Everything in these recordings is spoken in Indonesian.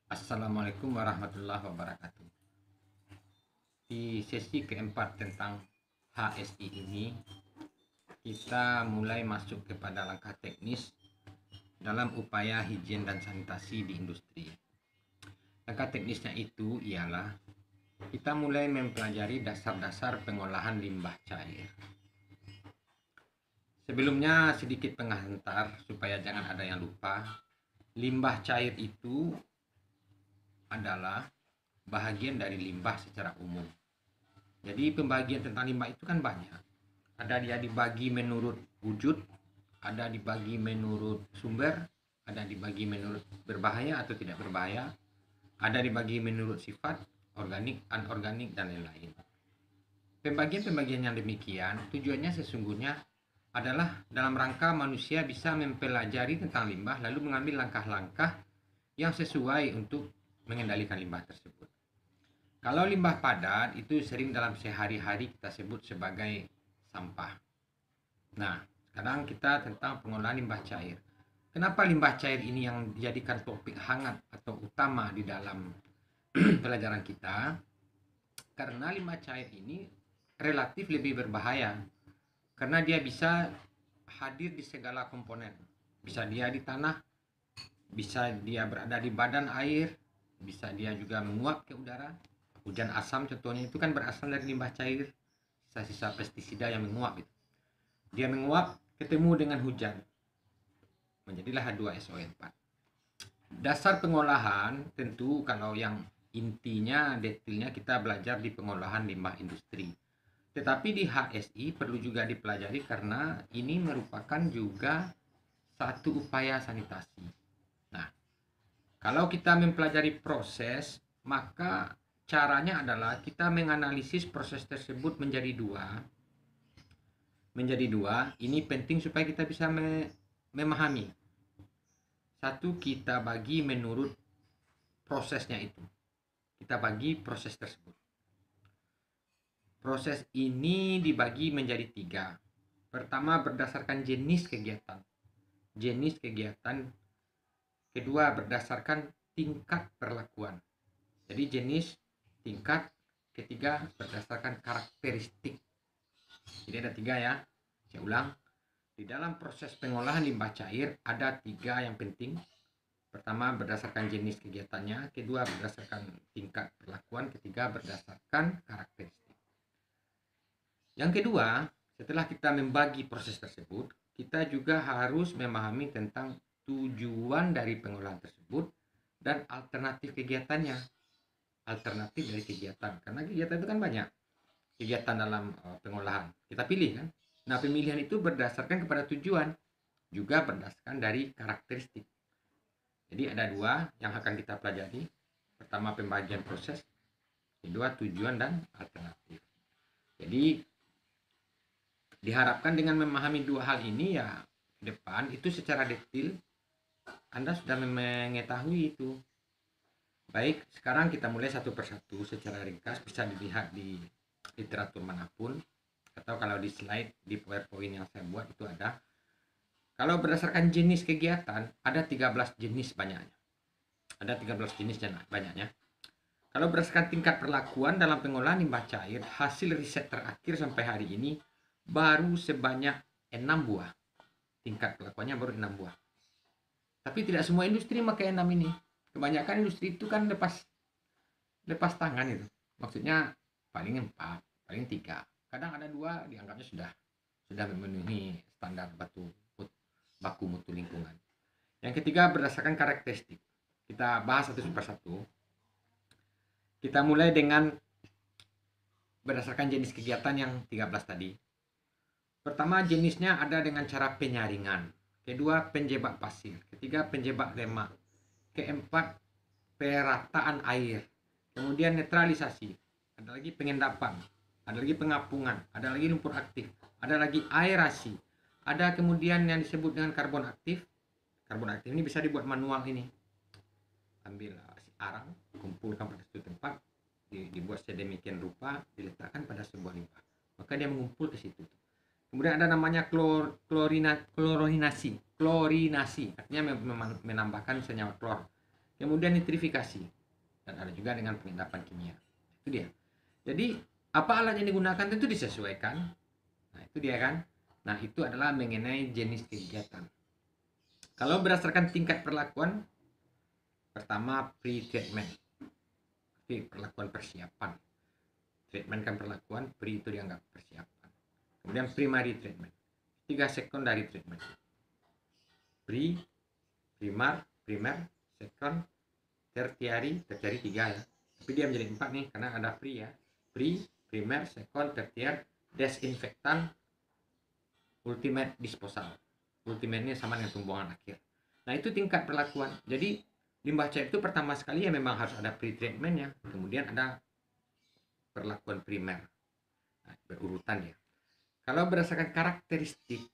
Assalamualaikum warahmatullahi wabarakatuh. Di sesi keempat tentang HSI ini, kita mulai masuk kepada langkah teknis dalam upaya higien dan sanitasi di industri. Langkah teknisnya itu ialah kita mulai mempelajari dasar-dasar pengolahan limbah cair. Sebelumnya sedikit pengantar supaya jangan ada yang lupa. Limbah cair itu adalah bahagian dari limbah secara umum. Jadi pembagian tentang limbah itu kan banyak. Ada dia dibagi menurut wujud, ada dibagi menurut sumber, ada dibagi menurut berbahaya atau tidak berbahaya, ada dibagi menurut sifat, organik, anorganik, dan lain-lain. Pembagian-pembagian yang demikian tujuannya sesungguhnya adalah dalam rangka manusia bisa mempelajari tentang limbah lalu mengambil langkah-langkah yang sesuai untuk mengendalikan limbah tersebut. Kalau limbah padat itu sering dalam sehari-hari kita sebut sebagai sampah. Nah, sekarang kita tentang pengolahan limbah cair. Kenapa limbah cair ini yang dijadikan topik hangat atau utama di dalam pelajaran kita? Karena limbah cair ini relatif lebih berbahaya. Karena dia bisa hadir di segala komponen. Bisa dia di tanah, bisa dia berada di badan air, bisa dia juga menguap ke udara. Hujan asam contohnya itu kan berasal dari limbah cair, sisa-sisa pestisida yang menguap itu. Dia menguap ketemu dengan hujan, menjadilah H2SO4. Dasar pengolahan tentu kalau yang intinya detailnya kita belajar di pengolahan limbah industri. Tetapi di HSI perlu juga dipelajari karena ini merupakan juga satu upaya sanitasi. Nah, kalau kita mempelajari proses, maka caranya adalah kita menganalisis proses tersebut menjadi dua. Ini penting supaya kita bisa memahami. Satu, kita bagi menurut prosesnya itu. Kita bagi proses tersebut. Proses ini dibagi menjadi tiga. Pertama, berdasarkan jenis kegiatan. Kedua, berdasarkan tingkat perlakuan. Jadi jenis, tingkat. Ketiga, berdasarkan karakteristik. Jadi ada tiga ya. Saya ulang. Di dalam proses pengolahan limbah cair ada tiga yang penting. Pertama, berdasarkan jenis kegiatannya. Kedua, berdasarkan tingkat perlakuan. Ketiga, berdasarkan karakteristik. Yang kedua, setelah kita membagi proses tersebut, kita juga harus memahami tentang tujuan dari pengolahan tersebut dan alternatif kegiatannya. Alternatif dari kegiatan, karena kegiatan itu kan banyak kegiatan dalam pengolahan, kita pilih kan. Nah, pemilihan itu berdasarkan kepada tujuan, juga berdasarkan dari karakteristik. Jadi ada dua yang akan kita pelajari. Pertama, pembagian proses. Kedua, tujuan dan alternatif. Jadi diharapkan dengan memahami dua hal ini ya ke depan itu secara detail Anda sudah mengetahui itu. Baik, sekarang kita mulai satu persatu secara ringkas, bisa dilihat di literatur manapun, atau kalau di slide di PowerPoint yang saya buat itu ada. Kalau berdasarkan jenis kegiatan, ada 13 jenis banyaknya. Ada 13 jenis banyaknya. Kalau berdasarkan tingkat perlakuan dalam pengolahan limbah cair, hasil riset terakhir sampai hari ini baru sebanyak 6 buah. Tingkat perlakuannya baru 6 buah. Tapi tidak semua industri pakai 6 ini. Kebanyakan industri itu kan lepas tangan itu. Maksudnya paling 4, paling 3. Kadang ada 2 dianggapnya sudah memenuhi standar baku mutu lingkungan. Yang ketiga, berdasarkan karakteristik. Kita bahas satu persatu. Kita mulai dengan berdasarkan jenis kegiatan yang 13 tadi. Pertama, jenisnya ada dengan cara penyaringan. Kedua, penjebak pasir. Ketiga, penjebak lemak. Keempat, perataan air. Kemudian netralisasi. Ada lagi pengendapan. Ada lagi pengapungan. Ada lagi lumpur aktif. Ada lagi aerasi. Ada kemudian yang disebut dengan karbon aktif. Karbon aktif ini bisa dibuat manual ini. Ambil arang, kumpulkan pada satu tempat, dibuat sedemikian rupa, diletakkan pada sebuah limbah. Maka dia mengumpul ke situ. Kemudian ada namanya klorinasi. Klorinasi artinya menambahkan senyawa klor kemudian nitrifikasi, dan ada juga dengan pengendapan kimia. Itu dia. Jadi apa alat yang digunakan tentu disesuaikan. Nah itu dia kan. Nah itu adalah mengenai jenis kegiatan. Kalau berdasarkan tingkat perlakuan, pertama pre-treatment, perlakuan persiapan. Treatment kan perlakuan, pre itu dianggap persiapan. Kemudian primary treatment, 3 secondary treatment. Pre, primer, second, tertiary 3 ya. Tapi dia menjadi 4 nih karena ada pre ya. Pre, primer, second, tertiary, desinfektan, ultimate disposal. Ultimate-nya sama dengan pembuangan akhir. Nah itu tingkat perlakuan. Jadi limbah cair itu pertama sekali ya memang harus ada pre-treatmentnya, kemudian ada perlakuan primer. Nah, berurutan ya. Kalau berdasarkan karakteristik,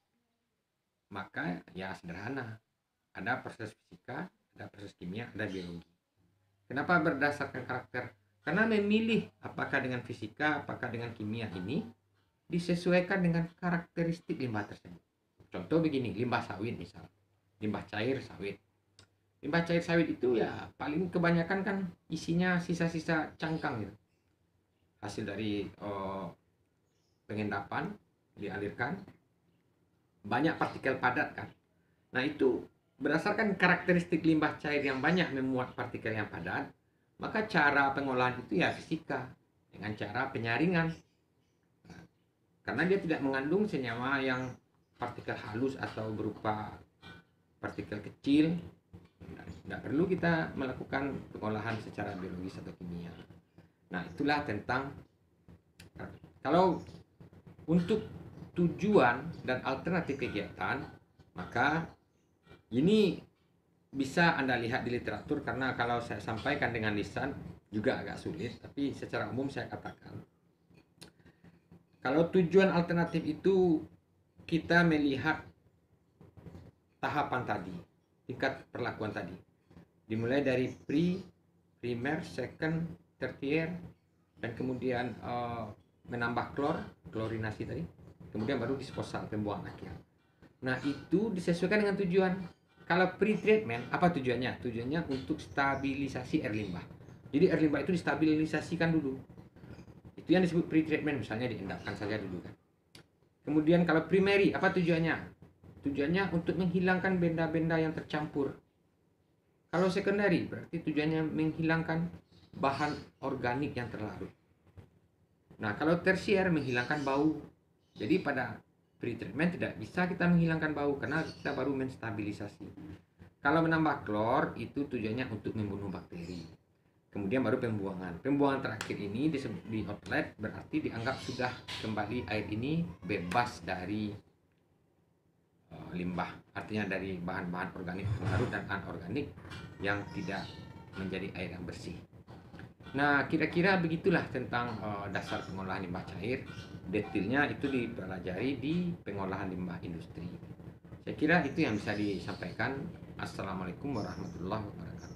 maka ya sederhana. Ada proses fisika, ada proses kimia, ada biologi. Kenapa berdasarkan karakter? Karena memilih apakah dengan fisika, apakah dengan kimia ini disesuaikan dengan karakteristik limbah tersebut. Contoh begini, limbah sawit misal. Limbah cair sawit. Limbah cair sawit itu ya paling kebanyakan kan isinya sisa-sisa cangkang gitu. Hasil dari pengendapan dialirkan, banyak partikel padat kan. Nah itu berdasarkan karakteristik limbah cair yang banyak memuat partikel yang padat, maka cara pengolahan itu ya fisika dengan cara penyaringan. Nah, karena dia tidak mengandung senyawa yang partikel halus atau berupa partikel kecil, tidak perlu kita melakukan pengolahan secara biologis atau kimia. Nah itulah tentang kalau untuk tujuan dan alternatif kegiatan, maka ini bisa Anda lihat di literatur, karena kalau saya sampaikan dengan lisan juga agak sulit, tapi secara umum saya katakan kalau tujuan alternatif itu kita melihat tahapan tadi, tingkat perlakuan tadi, dimulai dari primer, second, tertiary, dan kemudian menambah klorinasi tadi, kemudian baru disposal, pembuangan akhir. Nah itu disesuaikan dengan tujuan. Kalau pre-treatment, apa tujuannya? Tujuannya untuk stabilisasi air limbah. Jadi air limbah itu distabilisasikan dulu. Itu yang disebut pre-treatment, misalnya diendapkan saja dulu kan. Kemudian kalau primary, apa tujuannya? Tujuannya untuk menghilangkan benda-benda yang tercampur. Kalau secondary, berarti tujuannya menghilangkan bahan organik yang terlarut. Nah kalau tersier, menghilangkan bau. Jadi pada pre-treatment tidak bisa kita menghilangkan bau karena kita baru menstabilisasi. Kalau menambah klor itu tujuannya untuk membunuh bakteri. Kemudian baru pembuangan. Pembuangan terakhir ini disebut di outlet, berarti dianggap sudah kembali air ini bebas dari limbah. Artinya dari bahan-bahan organik terlarut dan anorganik yang tidak menjadi air yang bersih. Nah, kira-kira begitulah tentang dasar pengolahan limbah cair. Detailnya itu dipelajari di pengolahan limbah industri. Saya kira itu yang bisa disampaikan. Assalamualaikum warahmatullahi wabarakatuh.